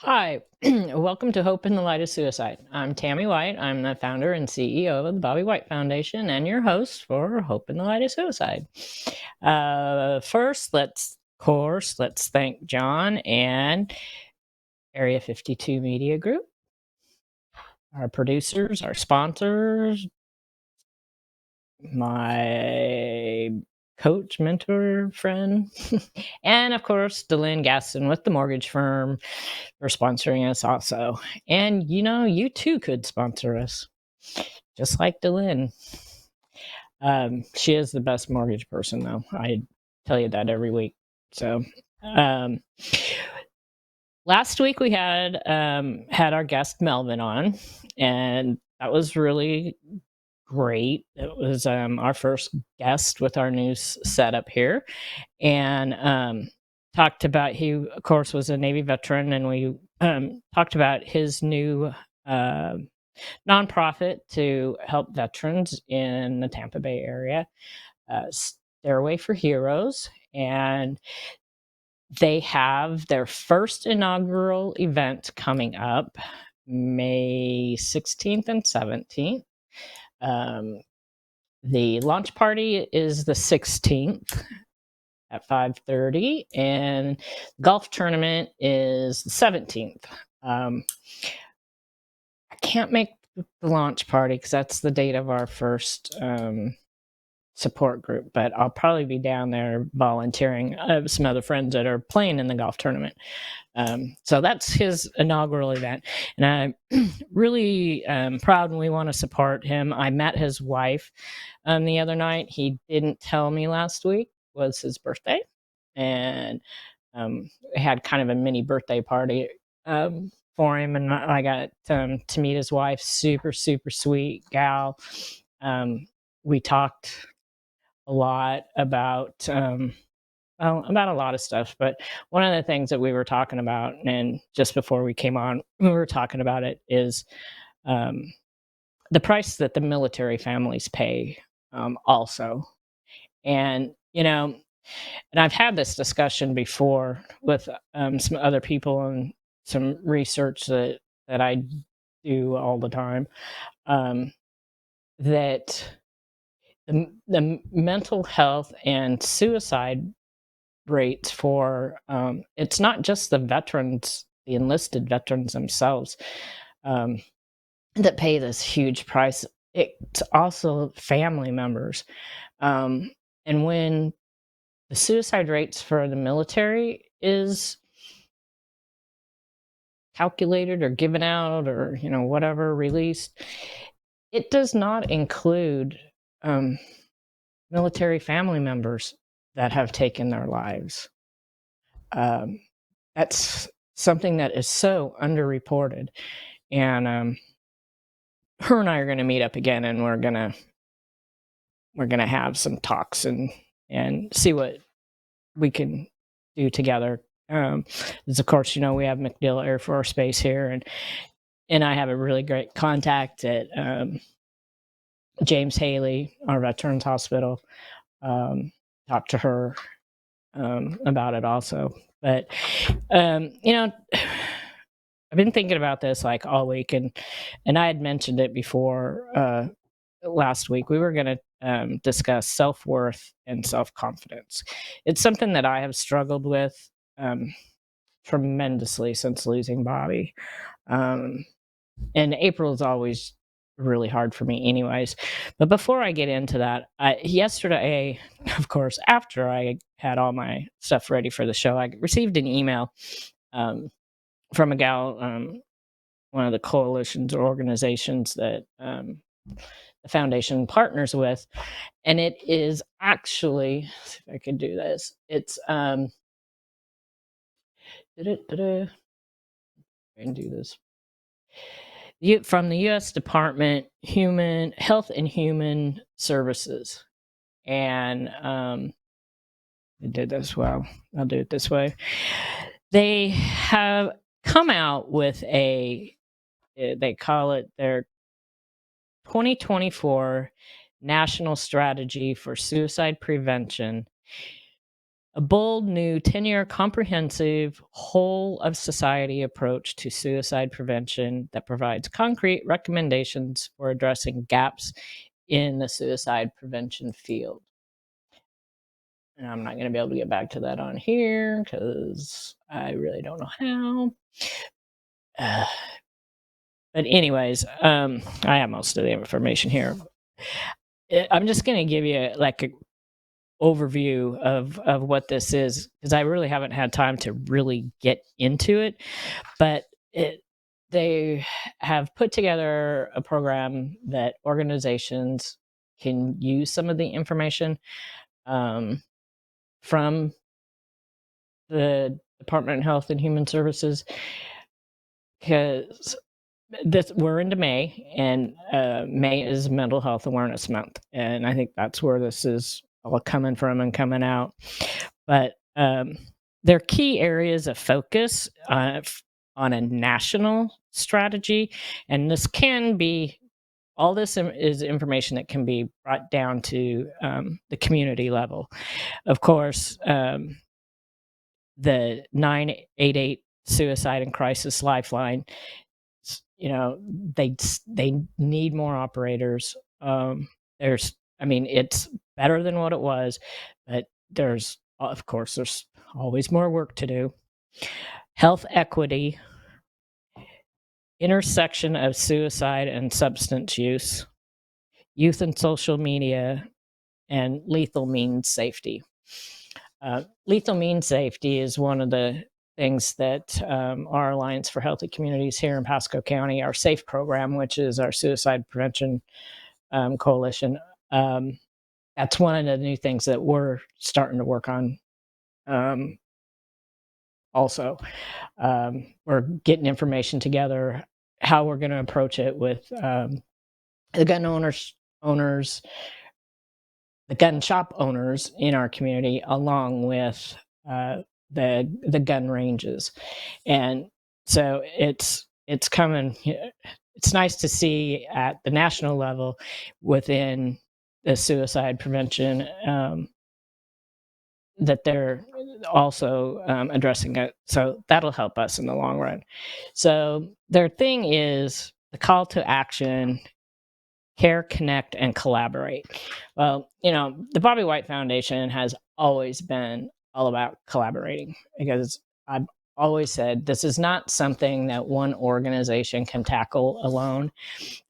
Hi, welcome to Hope in the Light of Suicide. I'm Tammy White. I'm the founder and CEO of the Bobby White Foundation and your host for Hope in the Light of Suicide. First, let's thank John and Area 52 Media Group, our producers, our sponsors, my coach, mentor, friend, and of course, DeLynn Gaston with the mortgage firm for sponsoring us also. And you too could sponsor us, just like DeLynn. She is the best mortgage person, though. I tell you that every week. So, last week we had our guest Melvin on, and that was really great. It was our first guest with our new setup here, and talked about, he of course was a Navy veteran, and we talked about his new nonprofit to help veterans in the Tampa Bay area, Stairway for Heroes, and they have their first inaugural event coming up May 16th and 17th. The launch party is the 16th at 5:30, and golf tournament is the 17th. I can't make the launch party because that's the date of our first support group, but I'll probably be down there volunteering. I have some other friends that are playing in the golf tournament. So that's his inaugural event, and I'm really proud, and we want to support him. I met his wife the other night. He didn't tell me last week was his birthday, and we had kind of a mini birthday party for him, and I got to meet his wife. Super, super sweet gal. We talked a lot about about a lot of stuff, but one of the things that we were talking about, and just before we came on, we were talking about it, is the price that the military families pay, also. And and I've had this discussion before with some other people and some research that I do all the time, that the mental health and suicide rates for it's not just the veterans, the enlisted veterans themselves, um, that pay this huge price. It's also family members, and when the suicide rates for the military is calculated or given out, or whatever, released, it does not include military family members that have taken their lives. That's something that is so underreported, and her and I are going to meet up again, and we're gonna have some talks and see what we can do together. As of course, we have MacDill Air Force Base here, and I have a really great contact at James Haley, our Veterans Hospital. Talk to her about it also. But I've been thinking about this like all week, and I had mentioned it before last week. We were going to discuss self-worth and self-confidence. It's something that I have struggled with tremendously since losing Bobby. And April is always really hard for me anyways. But before I get into that, yesterday, of course, after I had all my stuff ready for the show, I received an email from a gal, one of the coalitions or organizations that the foundation partners with, and it is actually, let's see if I can do this. It's I can do this. From the U.S. Department Human Health and Human Services, and I did this well. I'll do it this way. They have come out with they call it their 2024 National Strategy for Suicide Prevention a bold new 10-year comprehensive whole of society approach to suicide prevention that provides concrete recommendations for addressing gaps in the suicide prevention field. And I'm not going to be able to get back to that on here because I really don't know how. But anyways, I have most of the information here. I'm just going to give you like a overview of what this is because I really haven't had time to really get into it. But they have put together a program that organizations can use some of the information from the Department of Health and Human Services because we're into May, and May is Mental Health Awareness Month, and I think that's where this is all coming from and coming out. But there are key areas of focus on a national strategy, and this can be all this is information that can be brought down to the community level. Of course, the 988 Suicide and Crisis Lifeline, they need more operators. It's better than what it was, but there's always more work to do. Health equity, intersection of suicide and substance use, youth and social media, and lethal means safety. Lethal means safety is one of the things that our Alliance for Healthy Communities here in Pasco County, our SAFE program, which is our suicide prevention coalition, that's one of the new things that we're starting to work on. Also, we're getting information together, how we're going to approach it with the gun owners, the gun shop owners in our community, along with the gun ranges. And so it's coming. It's nice to see at the national level within the suicide prevention that they're also addressing it. So that'll help us in the long run. So their thing is the call to action: care, connect, and collaborate. Well, the Bobby White Foundation has always been all about collaborating because I've always said this is not something that one organization can tackle alone.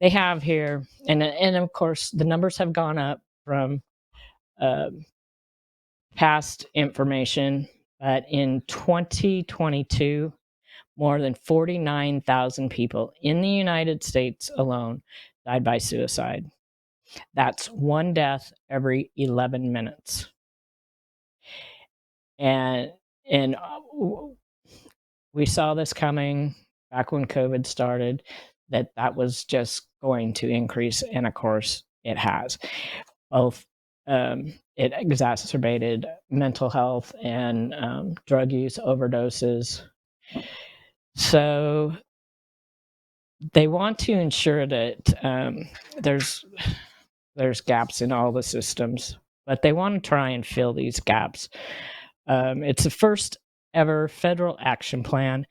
They have here, and of course, the numbers have gone up from past information, but in 2022, more than 49,000 people in the United States alone died by suicide. That's one death every 11 minutes. And we saw this coming back when COVID started, that was just going to increase. And of course, it has. Both it exacerbated mental health and drug use overdoses. So they want to ensure that there's gaps in all the systems, but they want to try and fill these gaps. It's the first ever federal action plan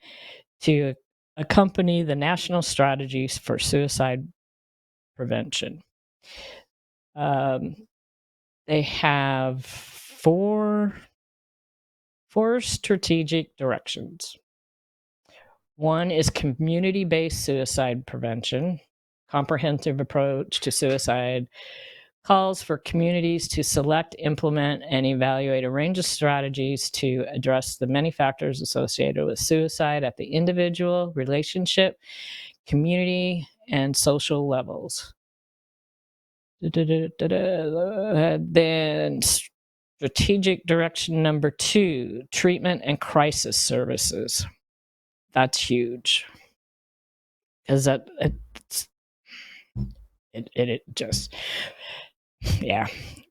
to accompany the national strategies for suicide prevention. They have four strategic directions. One is community-based suicide prevention. Comprehensive approach to suicide calls for communities to select, implement, and evaluate a range of strategies to address the many factors associated with suicide at the individual, relationship, community, and social levels. Then strategic direction number 2, treatment and crisis services. That's huge because it just, yeah.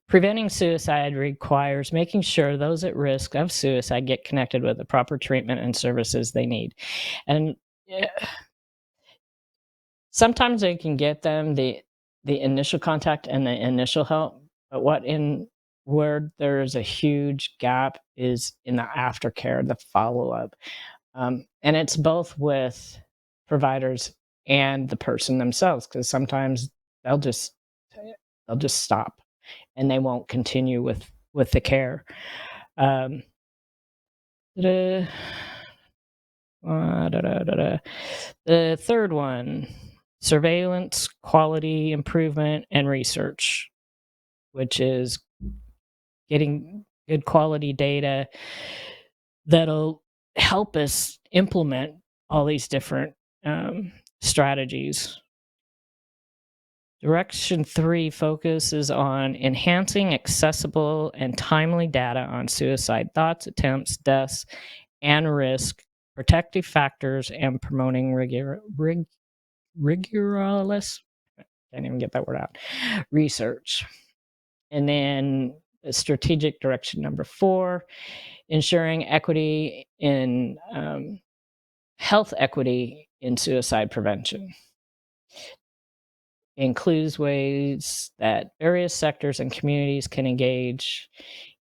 Preventing suicide requires making sure those at risk of suicide get connected with the proper treatment and services they need. And sometimes they can get them the initial contact and the initial help, but what where there's a huge gap is in the aftercare, the follow-up. And it's both with providers and the person themselves, because sometimes they'll just stop and they won't continue with the care. The third one, surveillance, quality improvement, and research, which is getting good quality data that'll help us implement all these different strategies. Direction 3 focuses on enhancing accessible and timely data on suicide thoughts, attempts, deaths, and risk, protective factors, and promoting rigorous, can't even get that word out, research. And then strategic direction number 4, ensuring equity in health equity in suicide prevention. Includes ways that various sectors and communities can engage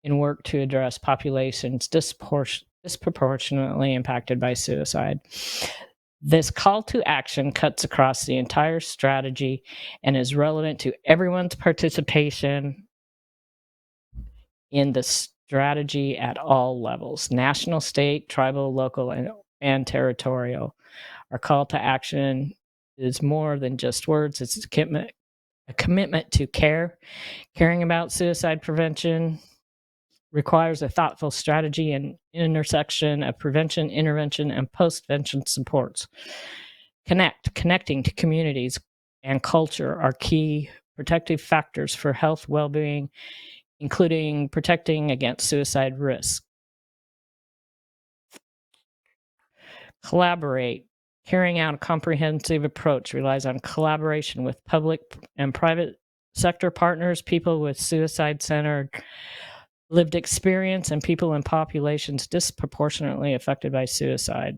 in work to address populations disproportionately impacted by suicide. This call to action cuts across the entire strategy and is relevant to everyone's participation in the strategy at all levels: national, state, tribal, local, and territorial. Our call to action is more than just words. It's a commitment to caring about suicide prevention requires a thoughtful strategy and intersection of prevention, intervention, and post-vention supports. Connecting to communities and culture are key protective factors for health well-being, including protecting against suicide risk. Collaborate. Carrying out a comprehensive approach relies on collaboration with public and private sector partners, people with suicide-centered lived experience, and people in populations disproportionately affected by suicide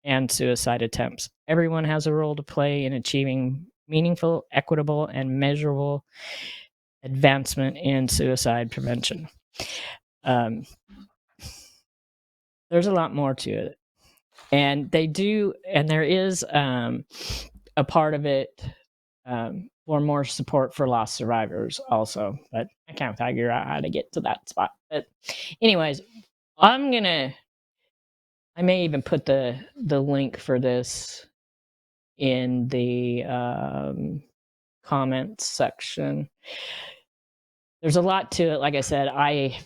and suicide attempts. Everyone has a role to play in achieving meaningful, equitable, and measurable advancement in suicide prevention. There's a lot more to it. And they do, and there is a part of it for more support for lost survivors also, but I can't figure out how to get to that spot. But anyways, I may even put the link for this in the comments section. There's a lot to it. Like I said, I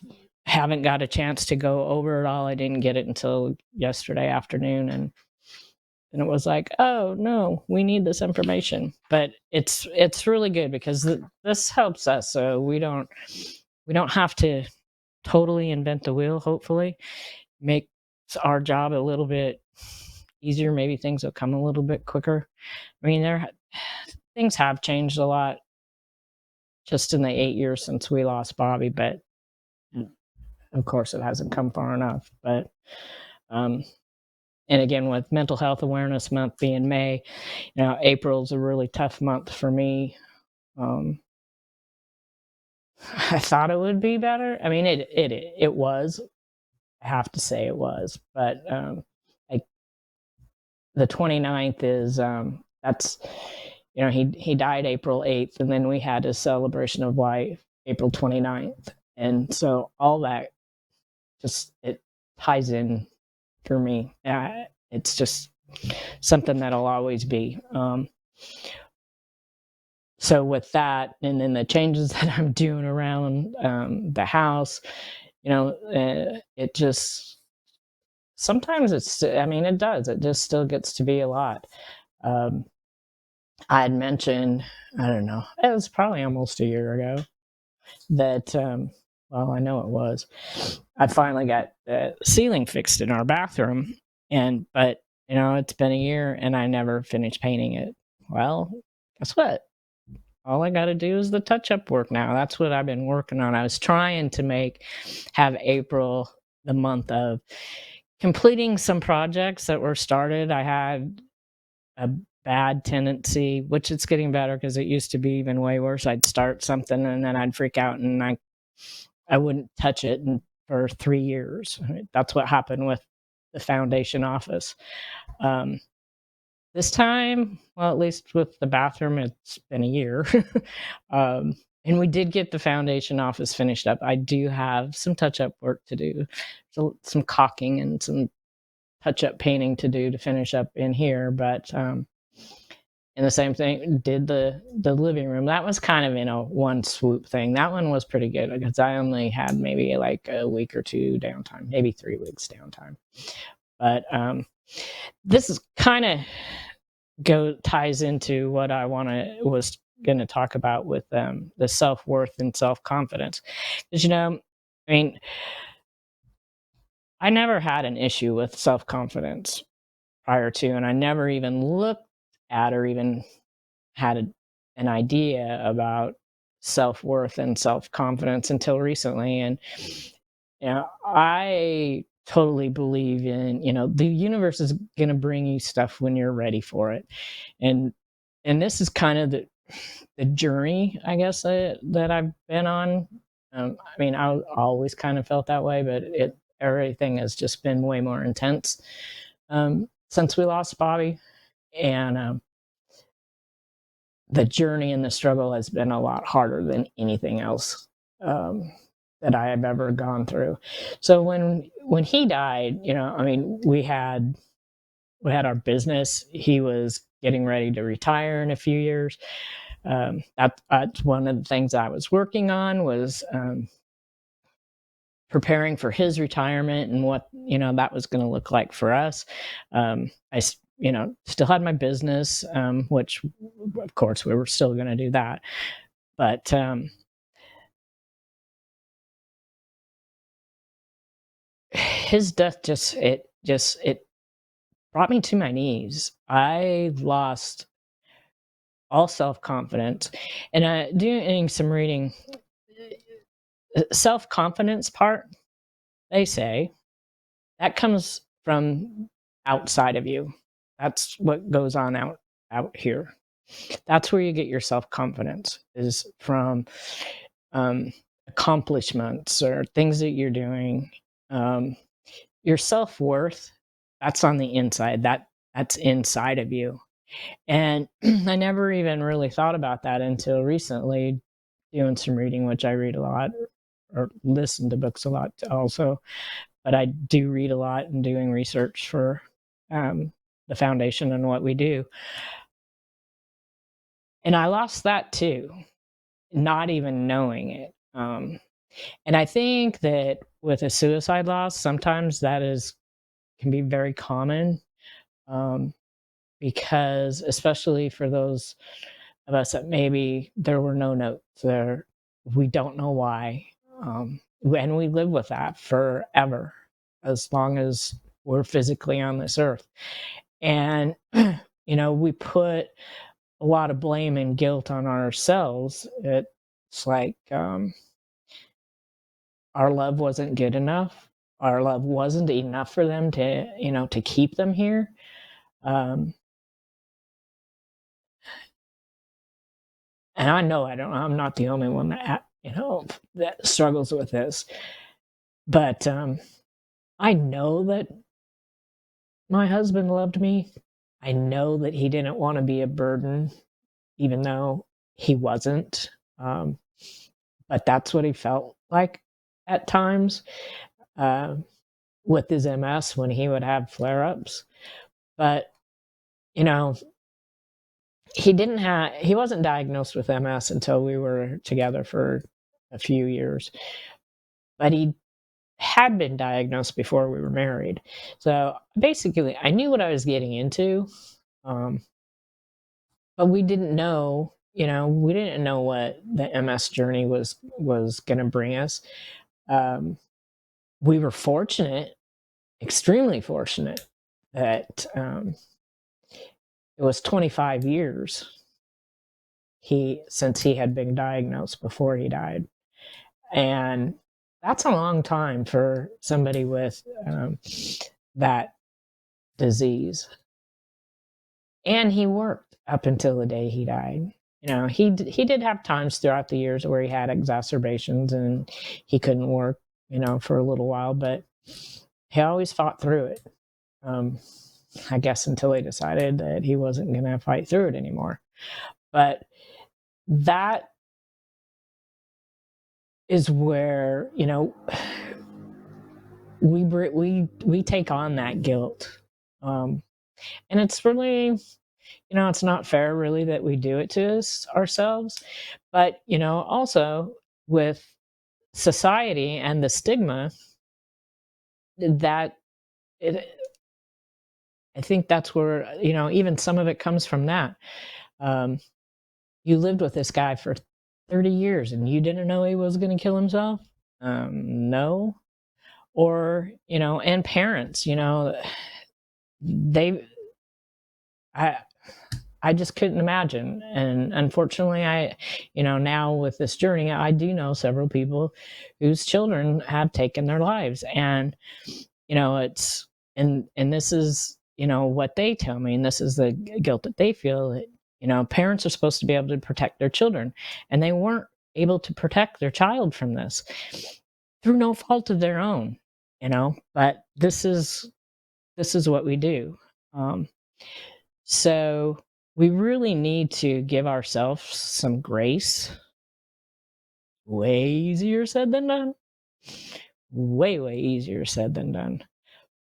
haven't got a chance to go over it all. I didn't get it until yesterday afternoon, and it was like, oh no, we need this information. But it's really good because this helps us, so we don't have to totally invent the wheel. Hopefully, makes our job a little bit easier. Maybe things will come a little bit quicker. I mean, things have changed a lot just in the 8 years since we lost Bobby, but of course it hasn't come far enough. But and again, with Mental Health Awareness Month being May, April's a really tough month for me. I thought it would be better. I mean, it was. I have to say it was, but the 29th is that's he died April 8th, and then we had a celebration of life April 29th, and so all that it ties in for me. It's just something that'll always be. So with that, and then the changes that I'm doing around the house, it just sometimes it does. It just still gets to be a lot. I had mentioned, I don't know, it was probably almost a year ago that, well, I know it was, I finally got the ceiling fixed in our bathroom, but it's been a year and I never finished painting it. Well, guess what? All I got to do is the touch-up work now. That's what I've been working on. I was trying to have April the month of completing some projects that were started. I had a bad tendency, which it's getting better because it used to be even way worse. I'd start something and then I'd freak out and I wouldn't touch it for 3 years. That's what happened with the foundation office. Um, this time, well, at least with the bathroom, it's been a year. um, and we did get the foundation office finished up. I do have some touch-up work to do, so some caulking and some touch-up painting to do to finish up in here. But and the same thing did the living room. That was kind of in a one swoop thing. That one was pretty good because I only had maybe like a week or two downtime, maybe 3 weeks downtime. But this is kind of ties into what I was going to talk about with the self-worth and self-confidence. Because I mean, I never had an issue with self-confidence prior to, and I never even looked at or even had an idea about self-worth and self-confidence until recently. And I totally believe in, the universe is going to bring you stuff when you're ready for it. And this is kind of the journey, I guess, that I've been on. I mean, I always kind of felt that way, but everything has just been way more intense since we lost Bobby. And the journey and the struggle has been a lot harder than anything else that I have ever gone through. So when he died, I mean, we had our business. He was getting ready to retire in a few years. That's one of the things I was working on was preparing for his retirement and what that was going to look like for us. I still had my business, which of course we were still going to do that, but his death it brought me to my knees. I lost all self-confidence, and doing some reading, self-confidence part, they say that comes from outside of you. That's what goes on out here. That's where you get your self-confidence, is from accomplishments or things that you're doing. Your self-worth, that's on the inside. That's inside of you. And I never even really thought about that until recently, doing some reading, which I read a lot or listen to books a lot also. But I do read a lot and doing research for the foundation and what we do. And I lost that too, not even knowing it. And I think that with a suicide loss, sometimes can be very common, because especially for those of us that maybe there were no notes there, we don't know why, and we live with that forever, as long as we're physically on this earth. And we put a lot of blame and guilt on ourselves. It's like our love wasn't good enough. Our love wasn't enough for them to keep them here. And I know I'm not the only one that struggles with this. But I know that my husband loved me. I know that he didn't want to be a burden, even though he wasn't. But that's what he felt like at times with his MS when he would have flare-ups. But he wasn't diagnosed with MS until we were together for a few years. But he had been diagnosed before we were married. So basically, I knew what I was getting into. But we didn't know, what the MS journey was going to bring us. We were fortunate, extremely fortunate, that it was 25 years since he had been diagnosed before he died. And that's a long time for somebody with that disease. And he worked up until the day he died. he did have times throughout the years where he had exacerbations and he couldn't work, for a little while, but he always fought through it. I guess until he decided that he wasn't going to fight through it anymore. But that is where, we take on that guilt. And it's really, it's not fair really that we do it to ourselves. But, also with society and the stigma that I think that's where, even some of it comes from that. You lived with this guy for 30 years and you didn't know he was going to kill himself? No. Or, and parents, they, I just couldn't imagine. And unfortunately, now with this journey, I do know several people whose children have taken their lives. And, it's, and this is, what they tell me, and this is the guilt that they feel that, parents are supposed to be able to protect their children, and they weren't able to protect their child from this through no fault of their own, but this is what we do. So we really need to give ourselves some grace. Way easier said than done. Way easier said than done.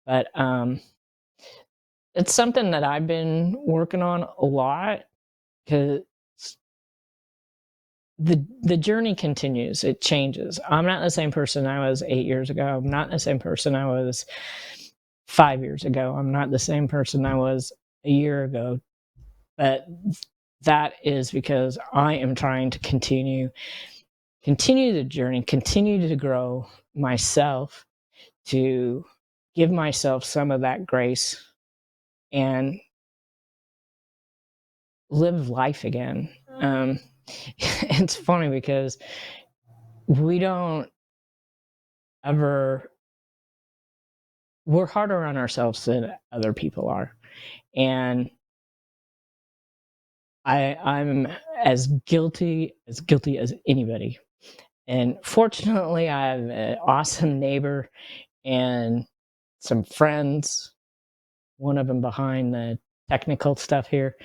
But it's something that I've been working on a lot, because the journey continues. It changes. I'm not the same person I was 8 years ago. I'm not the same person I was 5 years ago. I'm not the same person I was a year ago. But that is because I am trying to continue the journey, continue to grow myself, to give myself some of that grace and live life again. It's funny because we don't ever, we're harder on ourselves than other people are. And I'm as guilty as anybody. And fortunately, I have an awesome neighbor and some friends, one of them behind the technical stuff here,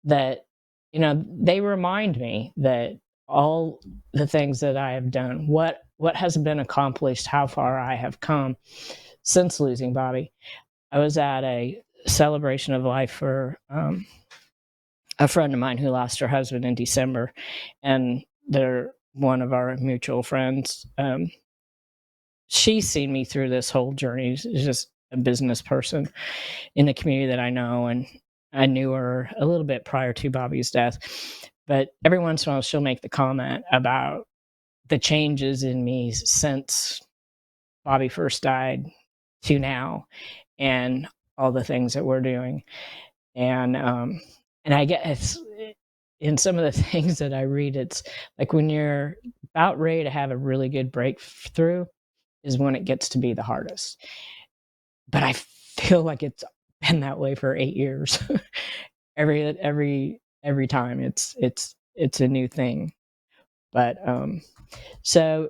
that, they remind me that all the things that I have done, what has been accomplished, how far I have come since losing Bobby. I was at a celebration of life for a friend of mine who lost her husband in December, and they're one of our mutual friends. She's seen me through this whole journey. She's just a business person in the community that I know, and I knew her a little bit prior to Bobby's death. But every once in a while, she'll make the comment about the changes in me since Bobby first died to now, and all the things that we're doing. And I guess in some of the things that I read, it's like when you're about ready to have a really good breakthrough is when it gets to be the hardest. But I feel like it's been that way for 8 years. every time it's a new thing. But so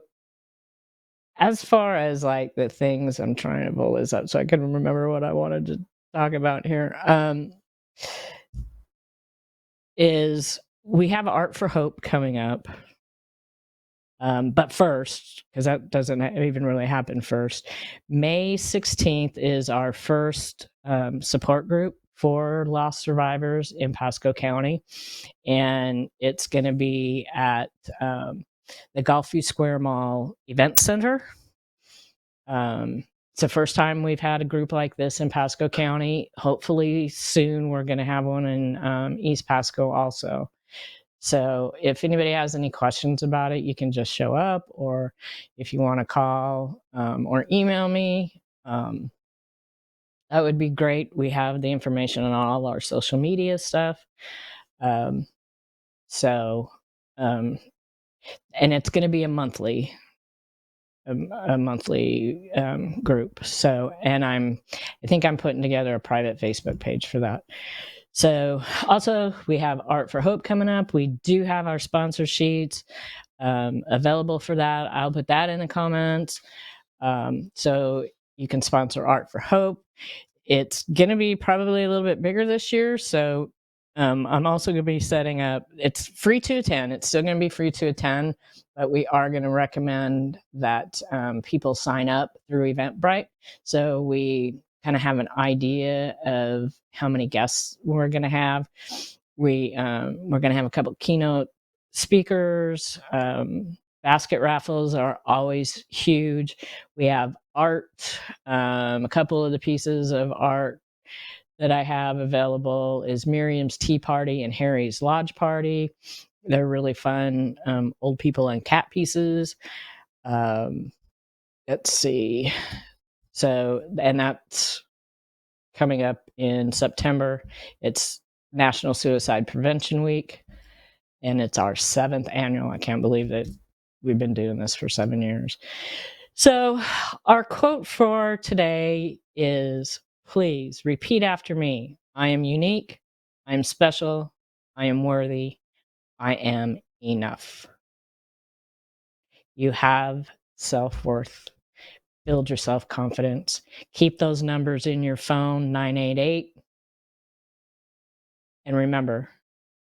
as far as like the things, I'm trying to pull this up so I can remember what I wanted to talk about here. Is we have Art for Hope coming up. But first, because that doesn't even really happen first, May 16th is our first support group for lost survivors in Pasco County. And it's going to be at the Gulfview Square Mall Event Center. It's the first time we've had a group like this in Pasco County. Hopefully soon we're going to have one in East Pasco also. So if anybody has any questions about it, you can just show up, or if you want to call or email me, that would be great. We have the information on all our social media stuff. And it's going to be a monthly group. So, and I think I'm putting together a private Facebook page for that. So also we have Art for Hope coming up. We do have our sponsor sheets available for that. I'll put that in the comments. So you can sponsor Art for Hope. It's going to be probably a little bit bigger this year. So I'm also going to be setting up, it's free to attend. It's still going to be free to attend, but we are going to recommend that people sign up through Eventbrite. So we kind of have an idea of how many guests we're going to have. We're going to have a couple keynote speakers. Basket raffles are always huge. We have art. A couple of the pieces of art that I have available is Miriam's Tea Party and Harry's Lodge Party. They're really fun old people and cat pieces. Let's see. So, and that's coming up in September. It's National Suicide Prevention Week, and it's our 7th annual. I can't believe that we've been doing this for 7 years. So, our quote for today is, please repeat after me. I am unique. I am special. I am worthy. I am enough. You have self-worth. Build your self-confidence. Keep those numbers in your phone, 988. And remember,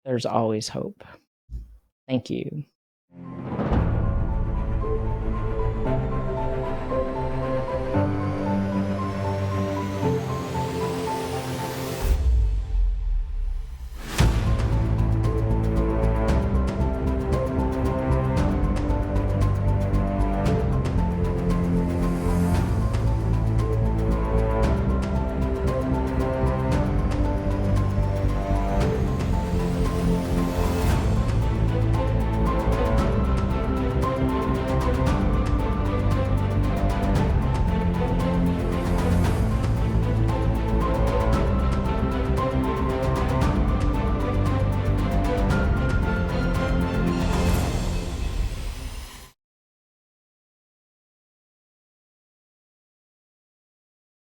there's always hope. Thank you.